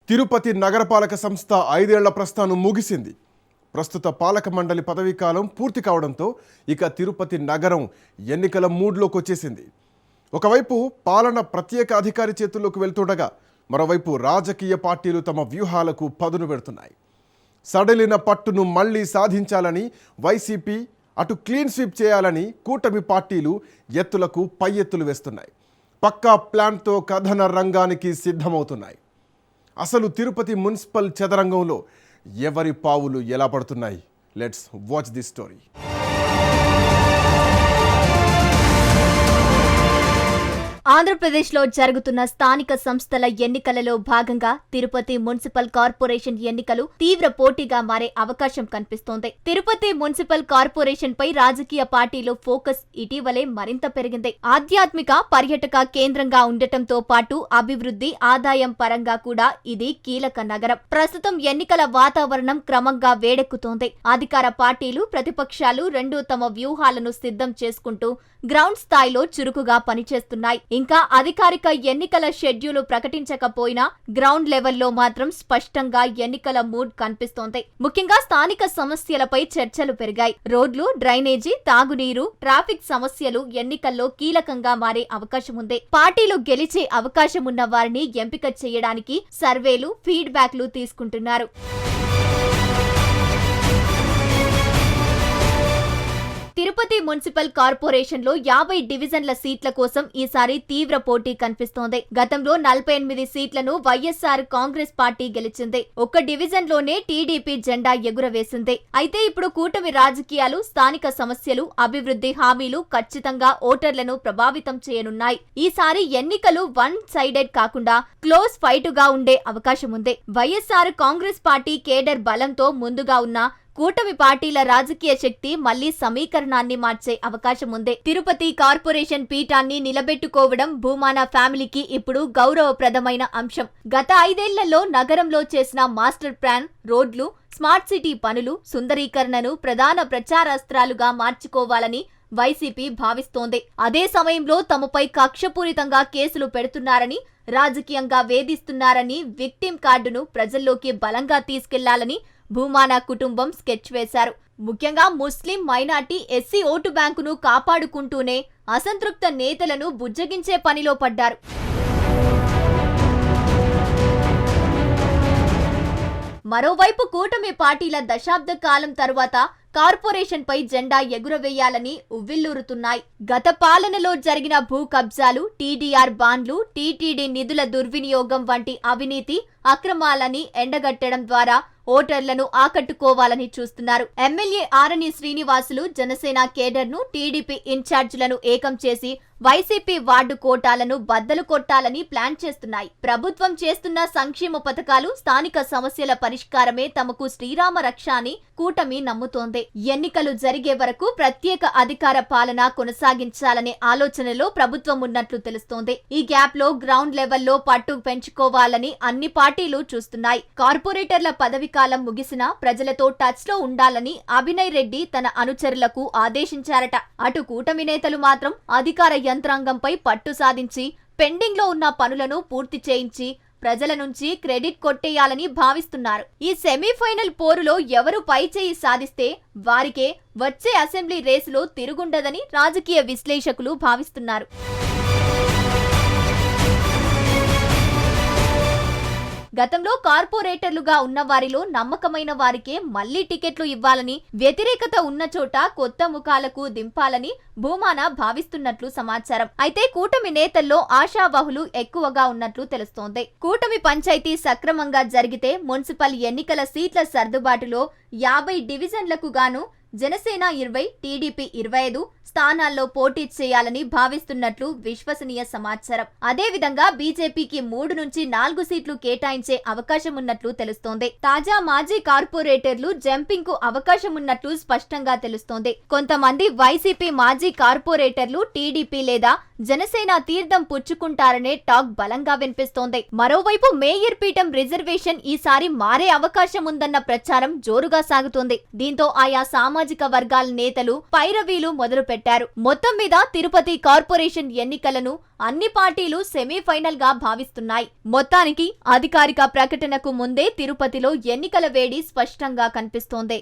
తిరుపతి నగరపాలక సంస్థ 5 ఏళ్ల ప్రస్థానం ముగిసింది. ప్రస్తుత పాలక మండలి పదవీ కాలం పూర్తి కావడంతో ఇక తిరుపతి నగరం ఎన్నికల మూడ్లోకి వచ్చేసింది. ఒకవైపు పాలన ప్రత్యేక అధికారి చేతుల్లోకి వెళ్తుండగా మరోవైపు రాజకీయ పార్టీలు తమ వ్యూహాలకు పదును పెడుతున్నాయి. సడలిన పట్టును మళ్లీ సాధించాలని వైసీపీ, అటు క్లీన్ స్వీప్ చేయాలని కూటమి పార్టీలు ఎత్తులకు పై ఎత్తులు వేస్తున్నాయి. పక్కా ప్లాన్తో కథన రంగానికి సిద్ధమవుతున్నాయి. అసలు తిరుపతి మున్సిపల్ చదరంగంలో ఎవరి పావులు ఎలా పడుతున్నాయి? Let's watch this story. ఆంధ్రప్రదేశ్లో జరుగుతున్న స్థానిక సంస్థల ఎన్నికలలో భాగంగా తిరుపతి మున్సిపల్ కార్పొరేషన్ ఎన్నికలు తీవ్ర పోటీగా మారే అవకాశం కనిపిస్తోంది. తిరుపతి మున్సిపల్ కార్పొరేషన్ పై రాజకీయ పార్టీలో ఫోకస్ ఇటీవలే మరింత పెరిగింది. ఆధ్యాత్మిక, పర్యాటక కేంద్రంగా ఉండటంతో పాటు అభివృద్ధి, ఆదాయం పరంగా కూడా ఇది కీలక నగరం. ప్రస్తుతం ఎన్నికల వాతావరణం క్రమంగా వేడెక్కుతోంది. అధికార పార్టీలు, ప్రతిపక్షాలు రెండూ తమ వ్యూహాలను సిద్ధం చేసుకుంటూ గ్రౌండ్ స్థాయిలో చురుకుగా పనిచేస్తున్నాయి. ఇంకా అధికారిక ఎన్నికల షెడ్యూల్ ప్రకటించకపోయినా గ్రౌండ్ లెవెల్లో మాత్రం స్పష్టంగా ఎన్నికల మూడ్ కనిపిస్తోంది. ముఖ్యంగా స్థానిక సమస్యలపై చర్చలు పెరిగాయి. రోడ్లు, డ్రైనేజీ, తాగునీరు, ట్రాఫిక్ సమస్యలు ఎన్నికల్లో కీలకంగా మారే అవకాశం ఉంది. పార్టీలు గెలిచే అవకాశం ఉన్న వారిని ఎంపిక చేయడానికి సర్వేలు, ఫీడ్బ్యాక్లు తీసుకుంటున్నారు. తిరుపతి మున్సిపల్ కార్పొరేషన్ లో 50 డివిజన్ల సీట్ల కోసం ఈసారి తీవ్ర పోటీ కనిపిస్తోంది. గతంలో 48 సీట్లను వైఎస్ఆర్ కాంగ్రెస్ పార్టీ గెలిచింది. ఒక్క డివిజన్ లోనే టీడీపీ జెండా ఎగురవేసింది. అయితే ఇప్పుడు కూటమి రాజకీయాలు, స్థానిక సమస్యలు, అభివృద్ధి హామీలు ఖచ్చితంగా ఓటర్లను ప్రభావితం చేయనున్నాయి. ఈసారి ఎన్నికలు వన్ సైడెడ్ కాకుండా క్లోజ్ ఫైట్ గా ఉండే అవకాశం ఉంది. వైఎస్ఆర్ కాంగ్రెస్ పార్టీ కేడర్ బలంతో ముందుగా ఉన్న కూటమి పార్టీల రాజకీయ శక్తి మళ్లీ సమీకరణాన్ని మార్చే అవకాశం ఉంది. తిరుపతి కార్పొరేషన్ పీఠాన్ని నిలబెట్టుకోవడం భూమాన ఫ్యామిలీకి ఇప్పుడు గౌరవప్రదమైన అంశం. గత 5 ఏళ్లలో నగరంలో చేసిన మాస్టర్ ప్లాన్, రోడ్లు, స్మార్ట్ సిటీ పనులు, సుందరీకరణను ప్రధాన ప్రచారాస్త్రాలుగా మార్చుకోవాలని వైసీపీ భావిస్తోంది. అదే సమయంలో తమపై కక్షపూరితంగా కేసులు పెడుతున్నారని, రాజకీయంగా వేధిస్తున్నారని విక్టిం కార్డును ప్రజల్లోకి బలంగా తీసుకెళ్లాలని భూమాన కుటుంబం స్కెచ్ వేశారు. ముఖ్యంగా ముస్లిం, మైనార్టీ, ఎస్సీ ఓటు బ్యాంకును కాపాడుకుంటూనే అసంతృప్త నేతలను బుజ్జగించే పనిలో పడ్డారు. మరోవైపు కూటమి పార్టీల దశాబ్ద కాలం తరువాత కార్పొరేషన్ పై జెండా ఎగురవేయాలని ఉవ్విళ్లూరుతున్నాయి. గత పాలనలో జరిగిన భూ కబ్జాలు, టీడీఆర్ బాండ్లు, టీటీడీ నిధుల దుర్వినియోగం వంటి అవినీతి, అక్రమాలని ఎండగట్టడం ద్వారా ఓటర్లను ఆకట్టుకోవాలని చూస్తున్నారు. ఎమ్మెల్యే ఆరణి శ్రీనివాసులు జనసేన కేడర్ ను, టీడీపీ ఇన్ఛార్జీలను ఏకం చేసి వైసీపీ వార్డు కోటాలను బద్దలు కొట్టాలని ప్లాన్ చేస్తున్నాయి. ప్రభుత్వం చేస్తున్న సంక్షేమ పథకాలు, స్థానిక సమస్యల పరిష్కారమే తమకు శ్రీరామ రక్ష అని కూటమి నమ్ముతోంది. ఎన్నికలు జరిగే వరకు ప్రత్యేక అధికార పాలన కొనసాగించాలనే ఆలోచనలో ప్రభుత్వం ఉన్నట్లు తెలుస్తోంది. ఈ గ్యాప్ లో గ్రౌండ్ లెవెల్లో పట్టు పెంచుకోవాలని అన్ని పార్టీలు చూస్తున్నాయి. కార్పొరేటర్ల పదవి కాలం ముగిసినా ప్రజలతో టచ్ లో ఉండాలని అభినయ్ రెడ్డి తన అనుచరులకు ఆదేశించారట. అటు కూటమి నేతలు మాత్రం అధికార యంత్రాంగంపై పట్టు సాధించి పెండింగ్ లో ఉన్న పనులను పూర్తి చేయించి ప్రజల నుంచి క్రెడిట్ కొట్టేయాలని భావిస్తున్నారు. ఈ సెమీఫైనల్ పోరులో ఎవరు పైచేయి సాధిస్తే వారికే వచ్చే అసెంబ్లీ రేసులో తిరుగుండదని రాజకీయ విశ్లేషకులు భావిస్తున్నారు. గతంలో కార్పొరేటర్లుగా ఉన్న వారిలో నమ్మకమైన వారికే మళ్లీ టికెట్లు ఇవ్వాలని, వ్యతిరేకత ఉన్న చోట కొత్త ముఖాలకు దింపాలని భూమాన భావిస్తున్నట్లు సమాచారం. అయితే కూటమి నేతల్లో ఆశావహులు ఎక్కువగా ఉన్నట్లు తెలుస్తోంది. కూటమి పంచాయతీ సక్రమంగా జరిగితే మున్సిపల్ ఎన్నికల సీట్ల సర్దుబాటులో 50 డివిజన్లకు గాను జనసేన 20, టీడీపీ 25 స్థానాల్లో పోటీ చేయాలని భావిస్తున్నట్లు విశ్వసనీయ సమాచారం. అదేవిధంగా బీజేపీకి 3 నుంచి 4 సీట్లు కేటాయించే అవకాశం ఉన్నట్లు తెలుస్తోంది. తాజా మాజీ కార్పొరేటర్లు జంపింగ్ కు అవకాశం ఉన్నట్లు స్పష్టంగా తెలుస్తోంది. కొంతమంది వైసీపీ మాజీ కార్పొరేటర్లు టీడీపీ లేదా జనసేన తీర్థం పుచ్చుకుంటారనే టాక్ బలంగా వినిపిస్తోంది. మరోవైపు మేయర్ పీఠం రిజర్వేషన్ ఈసారి మారే అవకాశం ఉందన్న ప్రచారం జోరుగా సాగుతోంది. దీంతో ఆయా సామాజిక సామాజిక వర్గాల నేతలు పైరవీలు మొదలుపెట్టారు. మొత్తం మీద తిరుపతి కార్పొరేషన్ ఎన్నికలను అన్ని పార్టీలు సెమీఫైనల్ గా భావిస్తున్నాయి. మొత్తానికి అధికారిక ప్రకటనకు ముందే తిరుపతిలో ఎన్నికల వేడి స్పష్టంగా కనిపిస్తోంది.